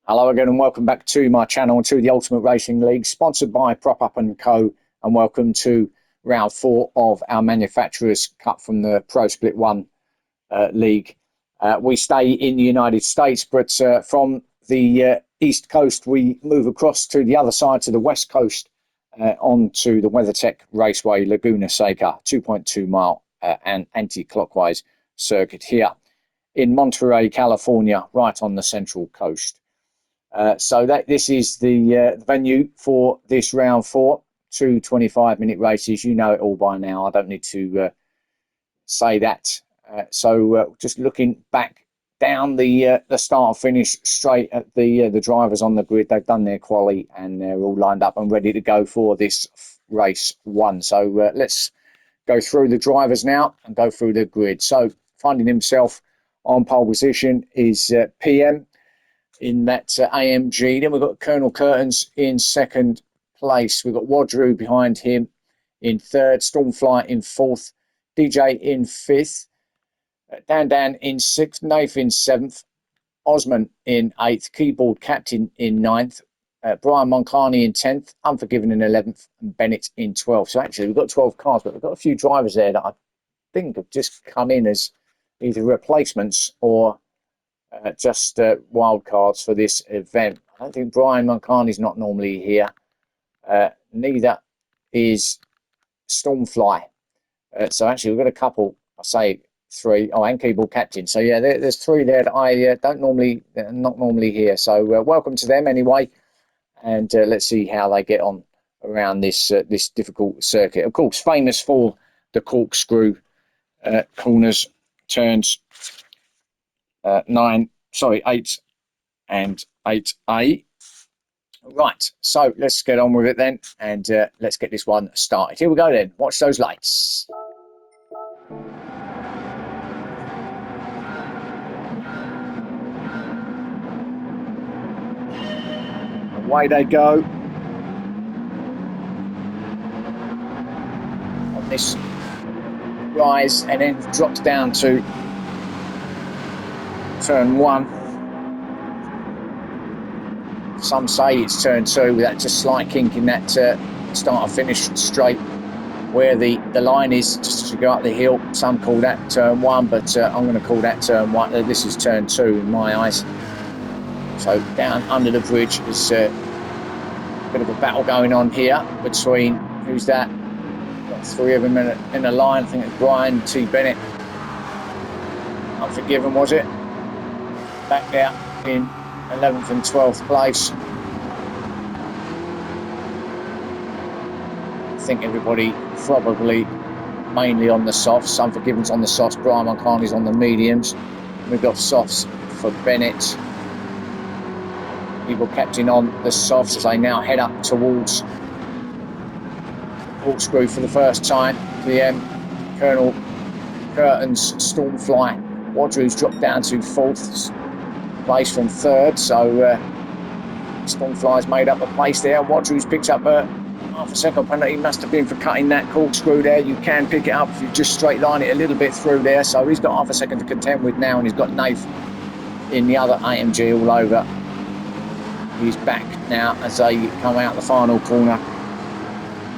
Hello again and welcome back to my channel and to the Ultimate Racing League, sponsored by Prop Up & Co, and welcome to round 4 of our Manufacturers Cup from the Pro Split 1 League. We stay in the United States, but from the East Coast we move across to the other side, to the West Coast, onto the WeatherTech Raceway, Laguna Seca, 2.2 mile and anti-clockwise circuit here in Monterey, California, right on the Central Coast. So this is the venue for this round 4, two 25-minute races. You know it all by now. I don't need to say that. So just looking back down the start and finish, straight at the drivers on the grid. They've done their quali and they're all lined up and ready to go for this race 1. So let's go through the drivers now and go through the grid. So finding himself on pole position is PM in that AMG. Then we've got Colonel Curtains in second place. We've got Wadru behind him in third, Stormfly in fourth, DJ in fifth, Dan in sixth, Nath in seventh, Osman in eighth, Keyboard Captain in ninth, Brian Moncani in 10th, Unforgiven in 11th, and Bennett in 12th. So actually we've got 12 cars, but we've got a few drivers there that I think have just come in as either replacements or just wild cards for this event. I don't think Brian Moncani is not normally here. Neither is Stormfly. So actually, we've got a couple. I say 3. Oh, and Keyboard Captain. So yeah, there's 3 there that I not normally here. So welcome to them anyway, and let's see how they get on around this this difficult circuit. Of course, famous for the corkscrew corners, turns 8 and 8A. Right, so let's get on with it then, and let's get this one started. Here we go then. Watch those lights. Away they go on this rise, and then drops down to turn 1. Some say it's turn 2 with that just slight kink in that start and finish straight where the line is just as you go up the hill. Some call that turn 1, but I'm going to call that turn 1. This is turn 2 in my eyes. So down under the bridge is a bit of a battle going on here between, who's that? Got 3 of them in a line. I think it's Brian T. Bennett. Unforgiven, was it? Back there in 11th and 12th place. I think everybody probably mainly on the softs. Unforgiven's on the softs, Brian Moncani's on the mediums. We've got softs for Bennett. People Captain on the softs as they now head up towards corkscrew for the first time. PM, Colonel Curtains, Stormfly. Wadru's dropped down to 4th place from 3rd, so Stormfly's made up a place there. Wadru's picked up a half a second penalty. Must have been for cutting that corkscrew there. You can pick it up if you just straight line it a little bit through there, so he's got half a second to contend with now, and he's got Nath in the other AMG all over. He's back now as they come out the final corner.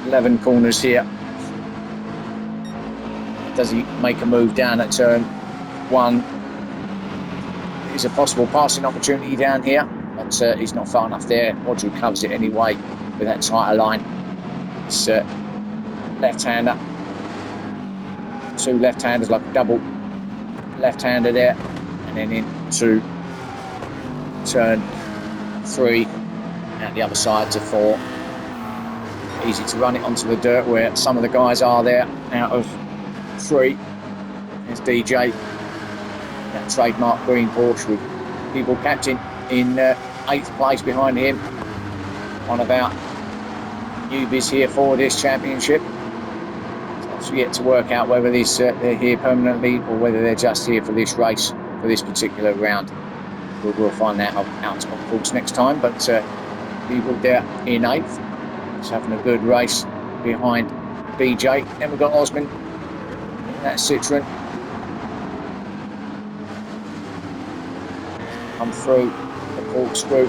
11 corners here. Does he make a move down at turn 1? Is a possible passing opportunity down here, but he's not far enough there. Wadru covers it anyway with that tighter line. It's left-hander. 2 left-handers, like a double left-hander there, and then into turn 3 at the other side to 4. Easy to run it onto the dirt where some of the guys are there out of 3. There's DJ, that trademark green Porsche, with People Captain in 8th place behind him. One of our newbies here for this championship. So it's yet to work out whether they're here permanently or whether they're just here for this race, for this particular round. We'll find that out of course next time, but People there in 8th. He's having a good race behind DJ. Then we've got Osman, that Citroen. Come through the corkscrew.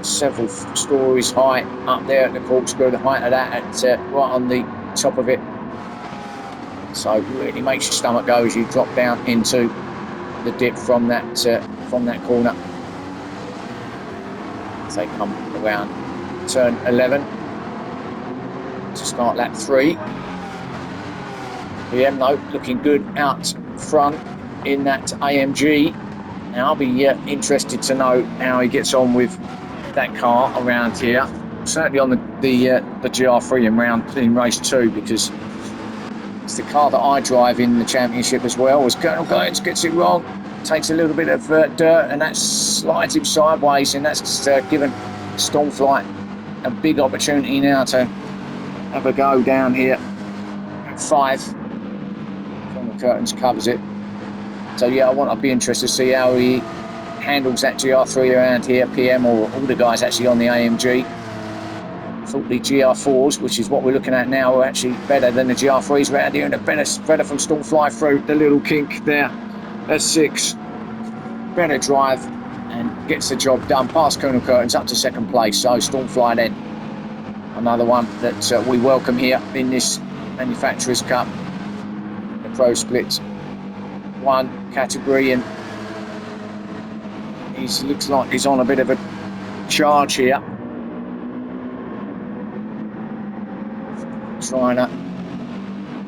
Several stories high up there at the corkscrew, the height of that at right on the top of it. So really makes your stomach go as you drop down into the dip from that corner. As they come around turn 11 to start lap 3. PM though looking good out front in that AMG. Now I'll be interested to know how he gets on with that car around here. Certainly on the GR3 in race 2, because it's the car that I drive in the championship as well. As Colonel Goins gets it wrong, takes a little bit of dirt, and that slides him sideways, and that's given Stormflight a big opportunity now to have a go down here at 5. Colonel Curtains covers it. So yeah, I'd be interested to see how he handles that GR3 around here. PM or all the guys actually on the AMG. I thought the GR4s, which is what we're looking at now, are actually better than the GR3s around here, and a better from Stormfly through the little kink there at 6. Better drive and gets the job done. Past Colonel Curtains up to 2nd place. So Stormfly then, another one that we welcome here in this Manufacturers Cup, the Pro Split 1 category, and he looks like he's on a bit of a charge here. Trying to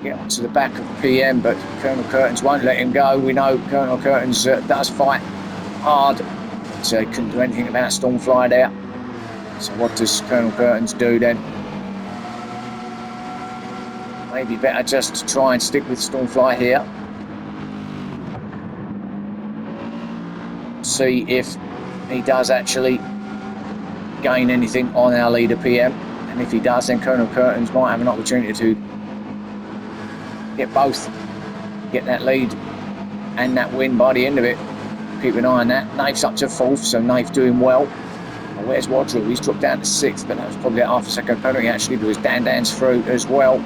get onto the back of PM, but Colonel Curtains won't let him go. We know Colonel Curtains does fight hard, so he couldn't do anything about Stormfly there. So what does Colonel Curtains do then? Maybe better just to try and stick with Stormfly here. See if he does actually gain anything on our leader PM. And if he does, then Colonel Curtains might have an opportunity to get both, get that lead and that win by the end of it. Keep an eye on that. Knafe's up to 4th, so Nafe doing well. Well, where's Wadru? He's dropped down to 6th, but that was probably half a second penalty actually, because Dan's through as well.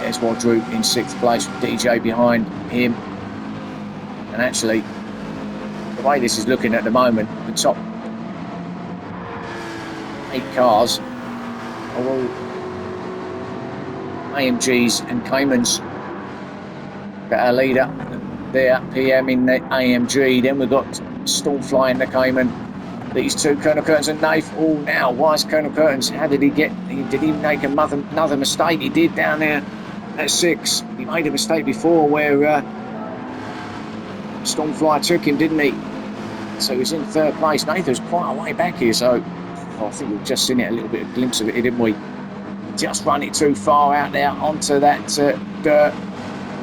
There's Wadru in 6th place with DJ behind him. And actually, the way this is looking at the moment, the top 8 cars are all AMGs and Caymans. Got our leader there, PM in the AMG. Then we've got Stormfly in the Cayman. These two, Colonel Curtains and Nafe. Oh, now, why is Colonel Curtains? How did he get? Did he make another mistake? He did down there at 6. He made a mistake before where Stormfly took him, didn't he? So he's in 3rd place. Nafe was quite a way back here, so I think we've just seen it, a little bit of a glimpse of it, didn't we? Just run it too far out there onto that dirt,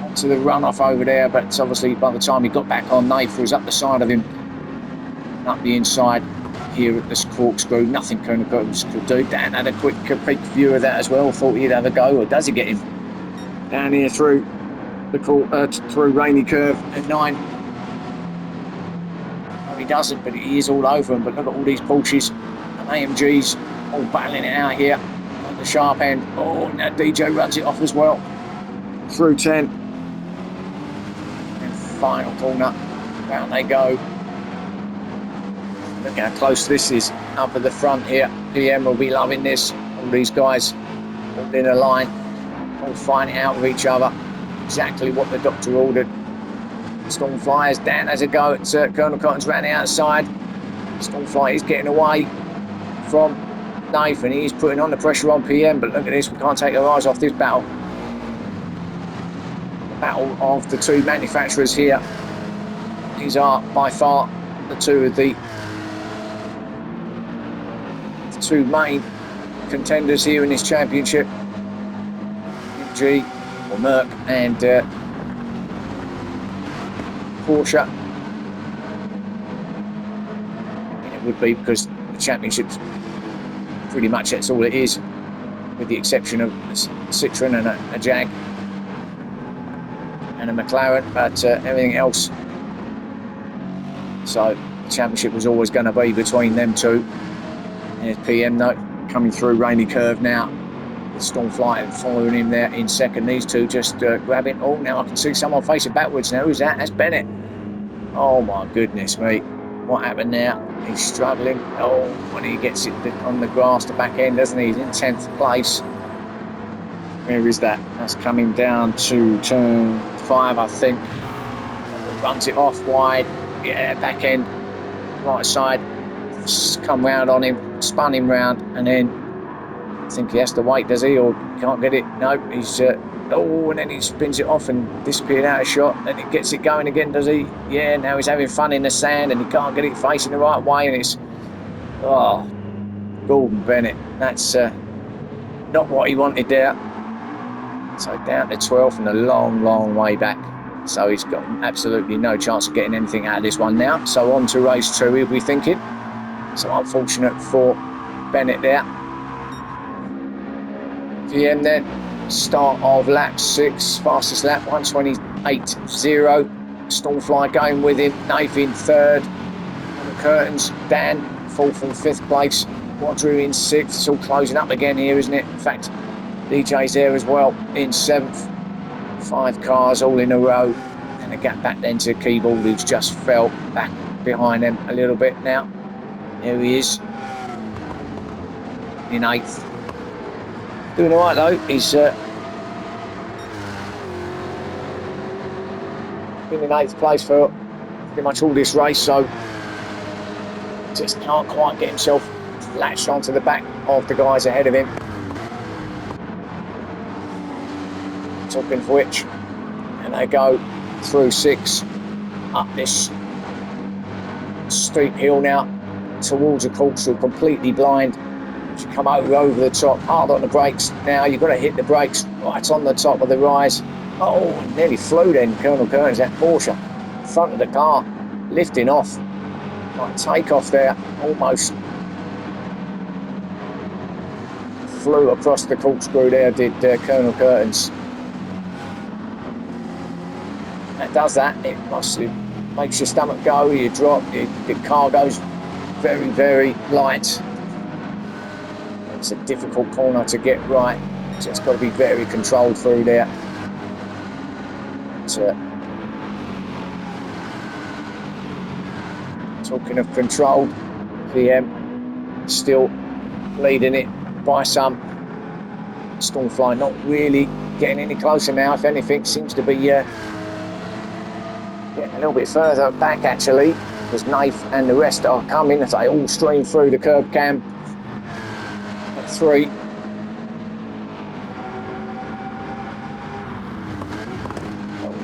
onto the runoff over there. But obviously, by the time he got back on, Nafe was up the side of him, up the inside here at this corkscrew. Nothing Colonel Curtains could do. Dan had a quick peek view of that as well. Thought he'd have a go, or does he get him down here through the through Rainy Curve at 9? No, he doesn't, but he is all over him. But look at all these Porsches and AMGs all battling it out here at the sharp end. Oh, and that DJ runs it off as well through 10. And final corner, down they go. Look how close this is up at the front here. PM will be loving this. All these guys all in a line, all fighting it out with each other. Exactly what the doctor ordered. Stormfly as Dan has a go at Colonel Curtains round the outside. Stormfly is getting away from Nafe, and he's putting on the pressure on PM. But look at this, we can't take our eyes off this battle. The battle of the two manufacturers here. These are by far the two of the two main contenders here in this championship. G or Merc and Porsche. And it would be, because the championship's pretty much that's all it is, with the exception of a Citroen and a Jag and a McLaren, but everything else. So the championship was always going to be between them two. There's PM though, coming through Rainy Curve now Stormflight following him there in second. These two just grabbing. Oh, now I can see someone facing backwards now. Who's that? That's Bennett. Oh my goodness me. What happened there? He's struggling. Oh, when he gets it on the grass, the back end, doesn't he? He's in 10th place. Where is that? That's coming down to turn 5, I think. Runs it off wide. Yeah, back end, right side. Come round on him, spun him round, and then I think he has to wait, does he? Or can't get it? No, he's... oh, and then he spins it off and disappeared out of shot. Then he gets it going again, does he? Yeah, now he's having fun in the sand and he can't get it facing the right way. And it's... oh, Gordon Bennett. That's not what he wanted there. So down to 12th and a long, long way back. So he's got absolutely no chance of getting anything out of this one now. So on to race 2, he'll be thinking. So unfortunate for Bennett there. PM then. Start of lap 6, fastest lap, 1:28.0. Stormfly going with him. Nath in 3rd. On the curtains, Dan 4th and 5th place. Wadru in 6th. It's all closing up again here, isn't it? In fact, DJ's there as well in 7th. 5 cars all in a row. And a gap back then to Keyboard, who's just fell back behind them a little bit now. There he is. In 8th. Doing all right though. He's been in 8th place for pretty much all this race, so just can't quite get himself latched onto the back of the guys ahead of him. Talking of which, and they go through 6 up this steep hill now towards a course who are completely blind. You come over the top, hard on the brakes. Now you've got to hit the brakes right on the top of the rise. Oh, nearly flew then, Colonel Kearns, that Porsche. Front of the car, lifting off. Like take off there, almost. Flew across the corkscrew there, did Colonel Curtains. That does that, it makes your stomach go, you drop, the car goes very, very light. It's a difficult corner to get right. Just got to be very controlled through there. But, talking of controlled, PM still leading it by some. Stormfly not really getting any closer now. If anything, seems to be getting a little bit further back actually, because Nath and the rest are coming as they all stream through the curb cam. 3. Oh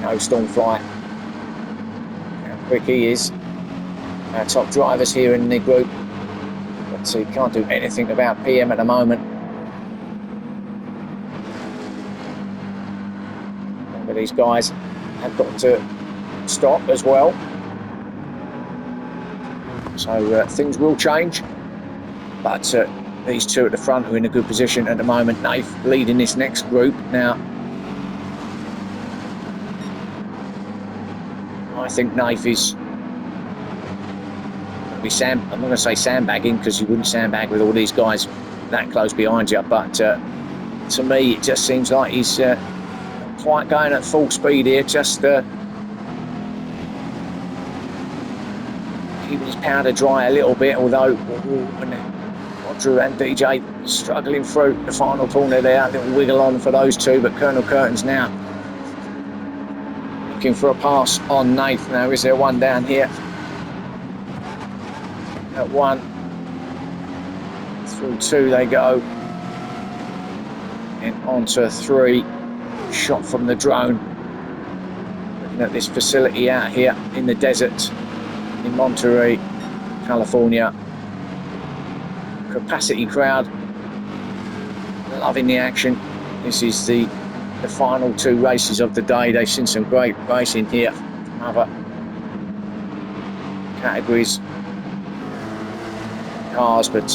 no, Stormfly. How quick he is. Our top drivers here in the group. But he can't do anything about PM at the moment. But these guys have got to stop as well. So things will change. But these two at the front are in a good position at the moment. Nath leading this next group now. I think Nath is I'm not going to say sandbagging, because you wouldn't sandbag with all these guys that close behind you, but to me it just seems like he's quite going at full speed here, just keeping his powder dry a little bit, although Drew and DJ struggling through the final corner there. A little wiggle on for those two, but Colonel Curtains now looking for a pass on Nath. Now is there one down here? At 1 through 2 they go, and onto 3. Shot from the drone. Looking at this facility out here in the desert in Monterey, California. Capacity crowd, loving the action. This is the final 2 races of the day. They've seen some great racing here from other categories, cars, but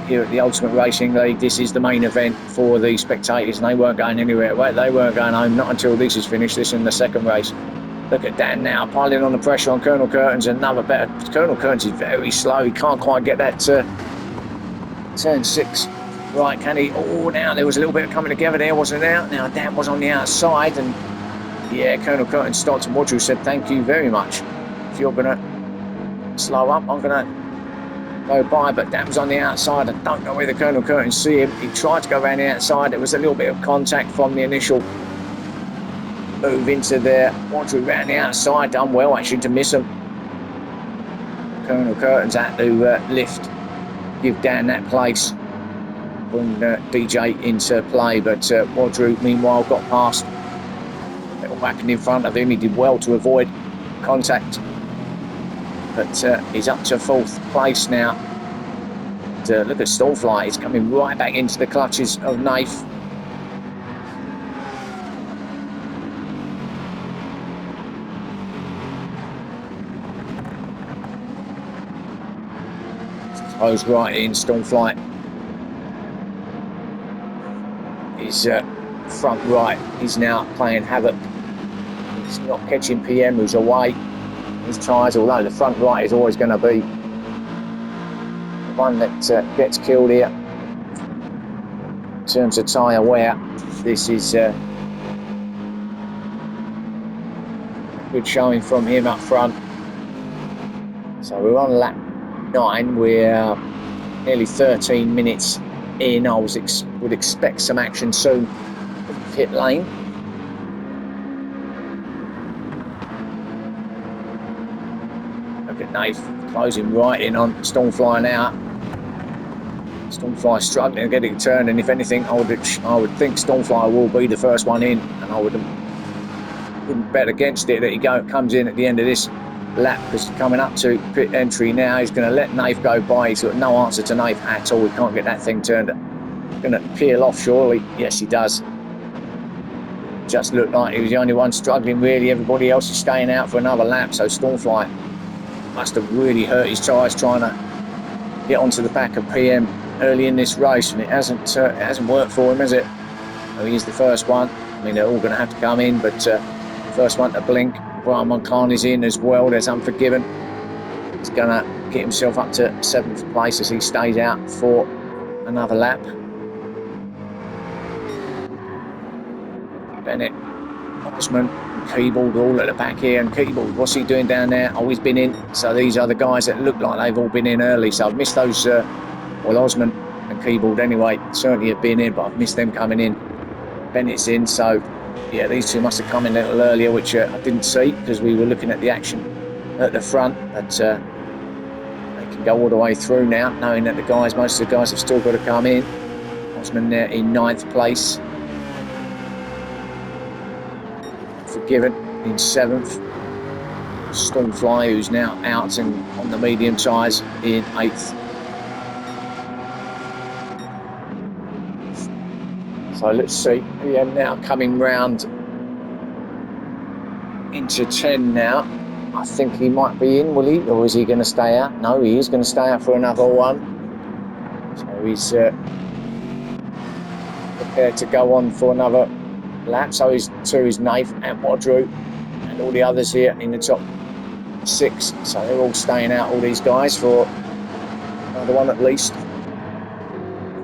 here at the Ultimate Racing League, this is the main event for the spectators, and they weren't going anywhere. Well, they weren't going home, not until this is finished, this in the second race. Look at Dan now, piling on the pressure on Colonel Curtains. Another better. Colonel Curtains is very slow. He can't quite get that turn 6 Right, can he? Oh, now there was a little bit of coming together there, wasn't there? Now Dan was on the outside, and yeah, Colonel Curtin stopped, and Wadru said, "Thank you very much. If you're gonna slow up, I'm gonna go by." But Dan was on the outside. I don't know whether Colonel Curtin see him. He tried to go around the outside. There was a little bit of contact from the initial move into there. Wadru around the outside, done well actually to miss him. Colonel Curtin's had to lift, give Dan that place, bring DJ into play, but Wadru meanwhile got past, little backing in front of him. He did well to avoid contact, but he's up to 4th place now. And, look at Stormfly, he's coming right back into the clutches of Naif. Close right in. Stormfly is front right. He's now playing havoc. He's not catching PM, who's away. His tyres, although the front right is always going to be the one that gets killed here in terms of tyre wear. This is a good showing from him up front. So we're on lap 9. We're nearly 13 minutes in. I would expect some action soon in pit lane. Look at Naif closing right in on Stormfly now. Stormfly struggling to get it turned, and if anything, I would think Stormfly will be the first one in, and I wouldn't bet against it that he comes in at the end of this lap, because coming up to pit entry now, he's going to let Naif go by. He's got no answer to Naif at all. He can't get that thing turned. Going to peel off surely. Yes, he does. Just looked like he was the only one struggling really. Everybody else is staying out for another lap, so Stormfly must have really hurt his tyres trying to get onto the back of PM early in this race, and it hasn't worked for him, has it? So he's the first one. I mean, they're all going to have to come in, but first one to blink. Brian Monclan is in as well. There's Unforgiven. He's going to get himself up to 7th place as he stays out for another lap. Bennett, Osman, and Keeble all at the back here. And Keeble, what's he doing down there? Oh, he's been in. So these are the guys that look like they've all been in early. So I've missed those, well, Osman and Keeble anyway, certainly have been in, but I've missed them coming in. Bennett's in, so yeah, these two must have come in a little earlier, which I didn't see because we were looking at the action at the front. But they can go all the way through now, knowing that most of the guys have still got to come in. Osman there in 9th place. Forgiven in 7th. Stormfly, who's now out and on the medium tyres, in 8th. So let's see. Yeah, now coming round into 10 now. I think he might be in, will he? Or is he going to stay out? No, he is going to stay out for another one. So he's prepared to go on for another lap. So he's Naif and Wadru and all the others here in the top 6. So they're all staying out, all these guys, for another one at least.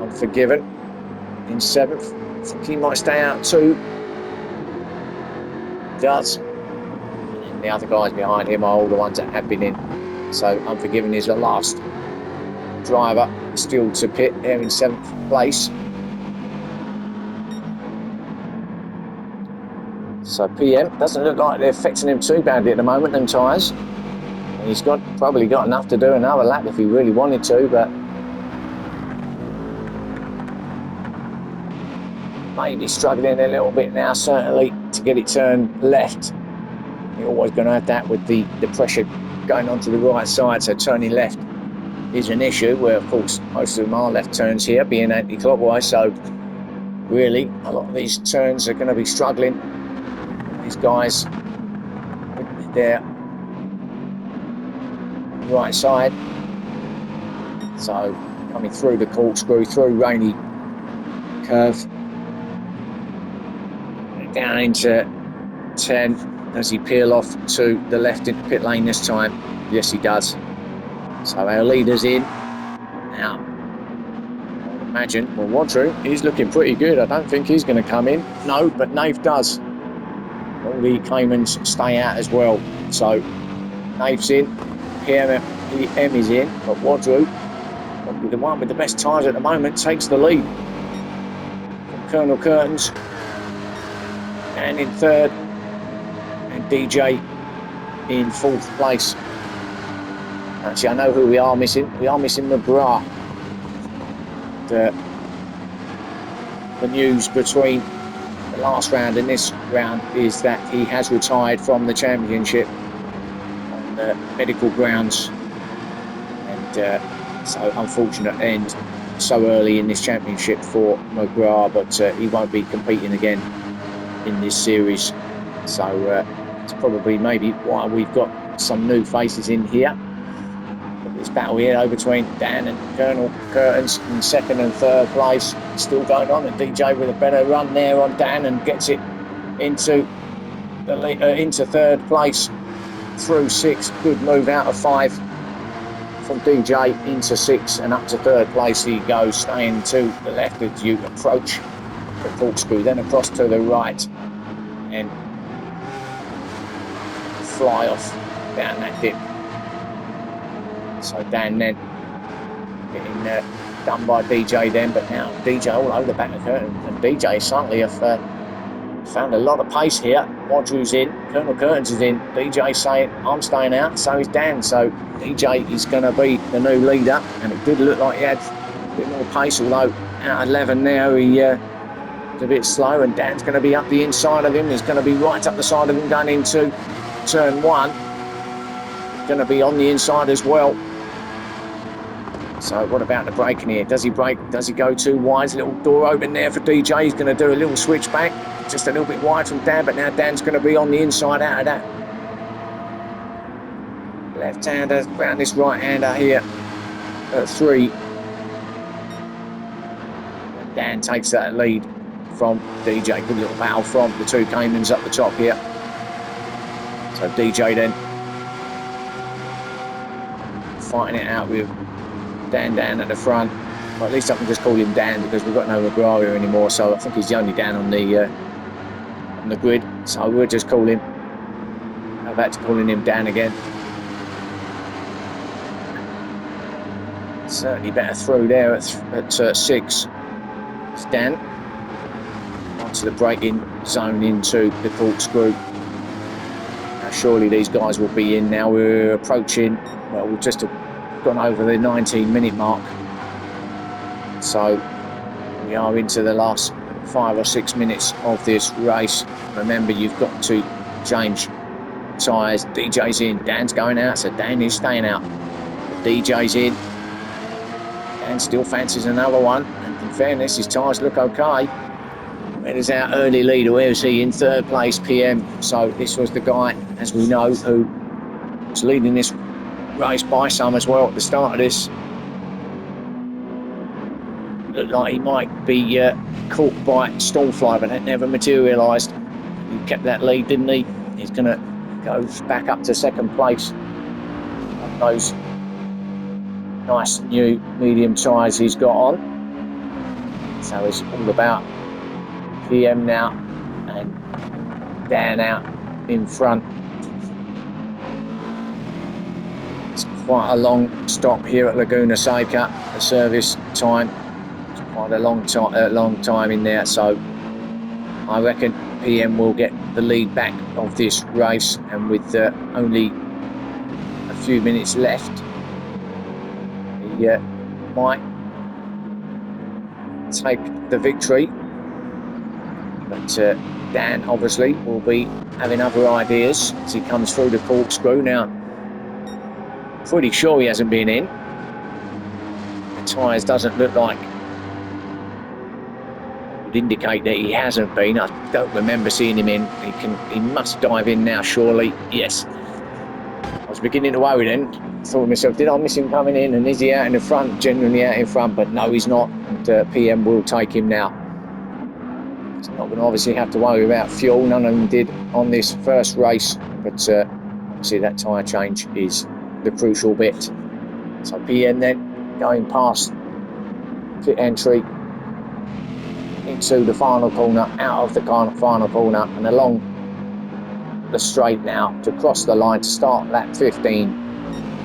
Unforgiven in 7th. I think he might stay out too. Does. And the other guys behind him are all the ones that have been in. So Unforgiven is the last driver still to pit there in 7th place. So PM doesn't look like they're affecting him too badly at the moment, them tyres. And he's probably got enough to do another lap if he really wanted to, but maybe struggling a little bit now, certainly, to get it turned left. You're always going to have that with the pressure going onto the right side, so turning left is an issue, where of course most of them are left turns here, being anti-clockwise, so really a lot of these turns are going to be struggling. These guys with their right side, so coming through the corkscrew, through Rainy Curve, down into 10. Does he peel off to the left into pit lane this time? Yes, he does. So our leader's in. Now, imagine. Well, Wadru, he's looking pretty good. I don't think he's going to come in. No, but Nath does. All the Caymans stay out as well. So Nath's in, PM is in, but Wadru, probably the one with the best tyres at the moment, takes the lead from Colonel Curtains. And in third, and DJ in fourth place. Actually, I know who we are missing. We are missing McGrath. The news between the last round and this round is that he has retired from the championship on medical grounds, and so unfortunate end so early in this championship for McGrath, but he won't be competing again in this series. So it's probably maybe why we've got some new faces in here. This battle here between Dan and Colonel Curtains in second and third place still going on, and DJ with a better run there on Dan and gets it into into third place through six. Good move out of five from DJ into six and up to third place he goes, staying to the left as you approach the corkscrew, then across to the right and fly off down that dip. So Dan then getting done by DJ then, but now DJ all over the back of Curtin, and DJ suddenly have found a lot of pace here. Wadru's in, Colonel Curtains is in, DJ saying I'm staying out, so is Dan. So DJ is going to be the new leader, and it did look like he had a bit more pace, although out of 11 now he is a bit slow, and Dan's going to be up the inside of him. He's going to be right up the side of him going into turn one. Going to be on the inside as well. So what about the braking here? Does he brake? Does he go too wide? A little door open there for DJ. He's going to do a little switch back, just a little bit wide from Dan, but now Dan's going to be on the inside out of that. Left-hander around this right-hander here at 3. And Dan takes that lead from DJ. Good little battle from the two Caymans up the top here. So DJ then fighting it out with Dan at the front. Well, at least I can just call him Dan because we've got no McGrath here anymore, so I think he's the only Dan on the grid, so we'll just call him, go back to calling him Dan again. Certainly better through there at 6. It's Dan onto the braking zone into the corkscrew. Now surely these guys will be in now. We're approaching, well, we've just gone over the 19-minute mark, so we are into the last 5 or 6 minutes of this race. Remember, you've got to change tyres. DJ's in, Dan's going out, so Dan is staying out. DJ's in, Dan still fancies another one, and in fairness his tyres look okay. There's our early leader. Where is he? In third place, PM. So this was the guy, as we know, who was leading this race by some as well at the start of this. Looked like he might be caught by Stormfly, but that never materialised. He kept that lead, didn't he? He's going to go back up to second place on those nice new medium tyres he's got on. So it's all about PM now and Dan out in front. It's quite a long stop here at Laguna Seca. The service time, it's quite a long time in there. So I reckon PM will get the lead back of this race, and with only a few minutes left, he might take the victory. But Dan obviously will be having other ideas as he comes through the corkscrew now. Pretty sure he hasn't been in. The tyres doesn't look like would indicate that he hasn't been. I don't remember seeing him in. He must dive in now, surely. Yes. I was beginning to worry then. Thought to myself, did I miss him coming in? And is he out in the front? Genuinely out in front, but no, he's not. And PM will take him now. He's not going to obviously have to worry about fuel. None of them did on this first race, but obviously that tyre change is the crucial bit. So PM then going past pit entry into the final corner, out of the final corner, and along the straight now to cross the line to start lap 15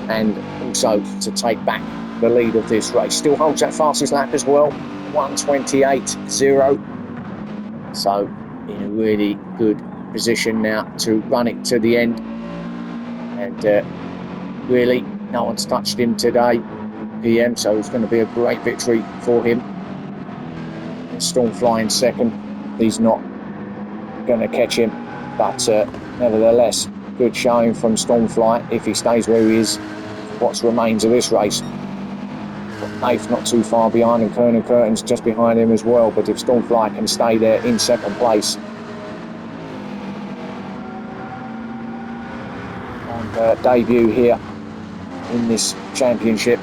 and also to take back the lead of this race. Still holds that fastest lap as well, 1:28.0. So in a really good position now to run it to the end. And really, no one's touched him today, PM, so it's going to be a great victory for him. Stormfly in second. He's not going to catch him, but nevertheless, good showing from Stormfly if he stays where he is. What remains of this race. Nath not too far behind, and Colonel Curtin's just behind him as well. But if Stormfly can stay there in second place on debut here in this championship.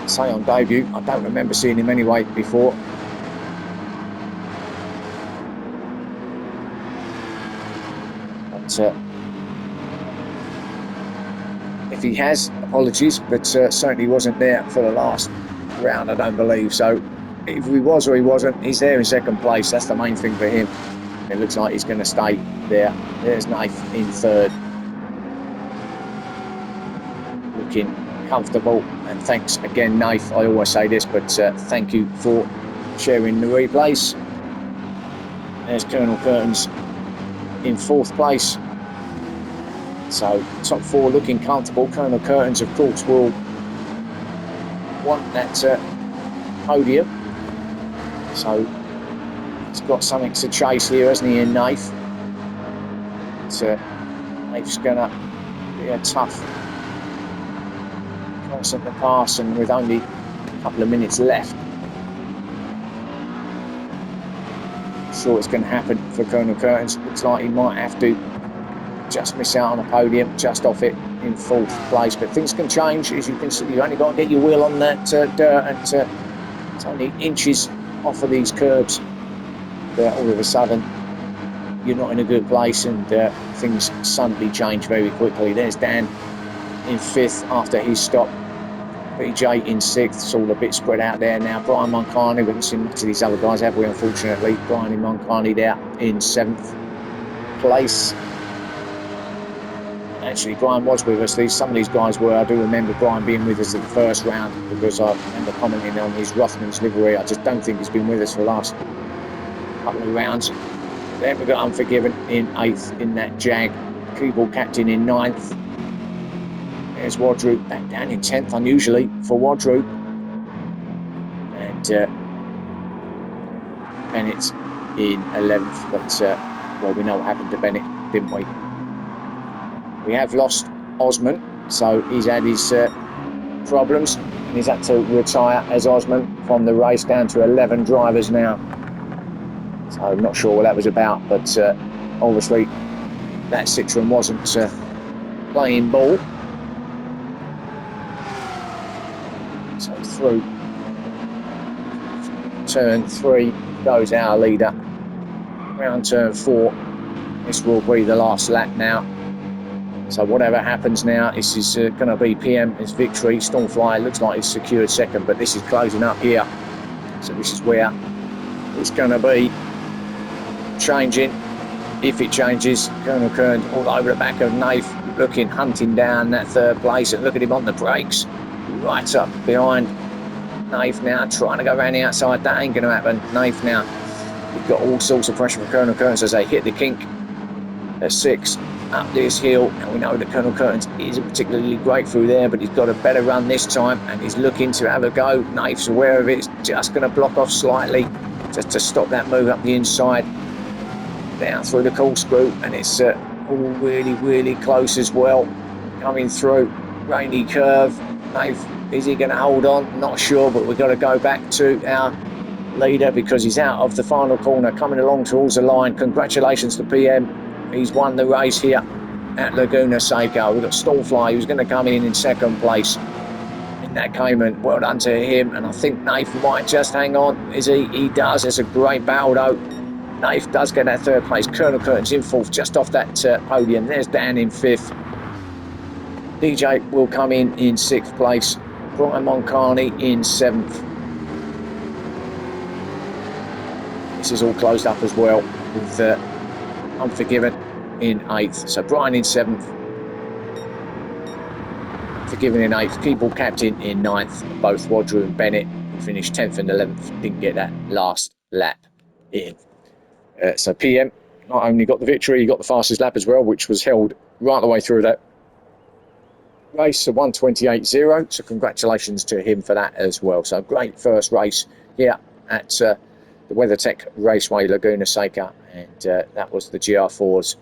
Say on debut, I don't remember seeing him anyway before. But if he has, apologies, but certainly wasn't there for the last round, I don't believe. So if he was or he wasn't, he's there in second place. That's the main thing for him. It looks like he's going to stay there. There's Nath in third. Looking comfortable, and thanks again, Nath. I always say this, but thank you for sharing the replays. There's Colonel Curtin's in fourth place. So top four looking comfortable. Colonel Curtin's, of course, will want that podium. So he's got something to chase here, hasn't he, in Nath? Nath's going to be a tough constant to pass, and with only a couple of minutes left, sure it's going to happen for Colonel Curtin's. Looks like he might have to just miss out on a podium, just off it in fourth place, but things can change. As you can see, you've only got to get your wheel on that dirt, and it's only inches off of these curbs that all of a sudden you're not in a good place, and things suddenly change very quickly. There's Dan in fifth after his stop. BJ in sixth. It's all a bit spread out there now. Brian Moncani, we haven't seen much of these other guys, have we, unfortunately? Brian Moncani there in seventh place. Actually, Brian was with us. Some of these guys were. I do remember Brian being with us at the first round, because I remember commenting on his Rothman's livery. I just don't think he's been with us for the last couple of rounds. Then we've got Unforgiven in eighth in that Jag. Keyboard Captain in ninth. There's Wadroop back down in 10th, unusually for Wadroop. And Bennett's in 11th, but well, we know what happened to Bennett, didn't we? We have lost Osman, so he's had his problems, and he's had to retire as Osman from the race, down to 11 drivers now. So I'm not sure what that was about, but obviously that Citroen wasn't playing ball. So through turn 3 goes our leader. Round turn 4. This will be the last lap now. So whatever happens now, this is going to be PM's victory. Stormfly looks like he's secured second, but this is closing up here. So this is where it's going to be changing. If it changes, Colonel Kern all over the back of Nath, looking, hunting down that third place, and look at him on the brakes. Right up behind Nath now, trying to go around the outside. That ain't going to happen. Nath now, we've got all sorts of pressure from Colonel Curtin as they hit the kink at 6 up this hill, and we know that Colonel Curtin isn't particularly great through there, but he's got a better run this time, and he's looking to have a go. Nath's aware of it. It's just going to block off slightly just to stop that move up the inside, down through the corkscrew, and it's all really close as well. Coming through, rainy curve. Nath, is he going to hold on? Not sure, but we've got to go back to our leader because he's out of the final corner, coming along towards the line. Congratulations to PM. He's won the race here at Laguna Seca. We've got Stormfly, who's going to come in second place in that Cayman. Well done to him, and I think Nath might just hang on. Is he? He does. It's a great battle, though. Nath does get that third place. Colonel Curtin's in fourth, just off that podium. There's Dan in fifth. DJ will come in sixth place. Brian Moncani in 7th. This is all closed up as well with Unforgiven in 8th. So Brian in 7th, Unforgiven in 8th, Keyboard Captain in 9th, and both Roger and Bennett, who finished 10th and 11th, didn't get that last lap in. So PM not only got the victory, he got the fastest lap as well, which was held right the way through that race, a 1:28.0. So congratulations to him for that as well. So great first race here at the WeatherTech Raceway Laguna Seca, and that was the GR4s.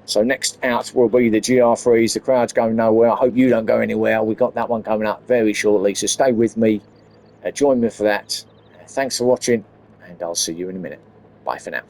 So next out will be the GR3s. The crowd's going nowhere. I hope you don't go anywhere. We've got that one coming up very shortly, so stay with me. Join me for that. Thanks for watching, and I'll see you in a minute. Bye for now.